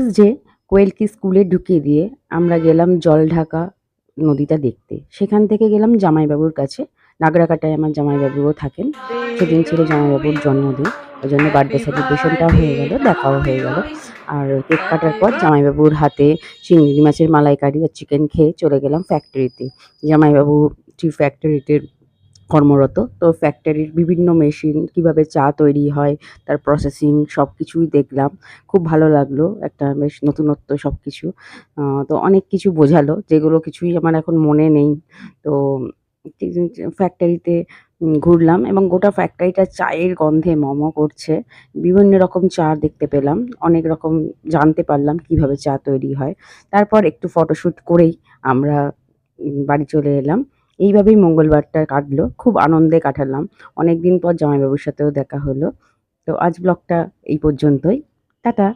Tuesday কোয়েলকে স্কুলে ঢুকিয়ে দিয়ে আমরা গেলাম জলঢাকা নদীটা দেখতে। সেখান থেকে গেলাম জামাইবাবুর কাছে। নাগরাকাটায় আমার জামাইবাবুও থাকেন। সেদিন ছিল জামাইবাবুর জন্মদিন। ওইজন্য বার্থডে সেলিব্রেশনটাও হয়ে গেল, দেখাও হয়ে গেল। আর কেক কাটার পর জামাইবাবুর হাতে চিংড়ি মাছের মালাইকারি আর চিকেন খেয়ে চলে গেলাম ফ্যাক্টরিতে। জামাইবাবু টি ফ্যাক্টরিতে কর্মরত। তো ফ্যাক্টরির বিভিন্ন মেশিন, কিভাবে চা তৈরি হয়, তার প্রসেসিং সবকিছুই দেখলাম। খুব ভালো লাগলো। একটা বেশ নতুনত্ব সবকিছু। তো অনেক কিছু বোঝালো, যেগুলো কিছুই আমার এখন মনে নেই। তো ফ্যাক্টরিতে ঘুরলাম এবং গোটা ফ্যাক্টরিটা চায়ের গন্ধে ম, ম করছে। বিভিন্ন রকম চা দেখতে পেলাম। অনেক রকম জানতে পারলাম কিভাবে চা তৈরি হয়। তারপর একটু ফটোশুট করেই আমরা বাড়ি চলে এলাম। এইভাবেই মঙ্গলবারটা কাটলো। খুব আনন্দে কাটালাম। অনেকদিন পর জামাইবাবুর সাথেও দেখা হলো। তো আজ ব্লগটা এই পর্যন্তই। টাটা।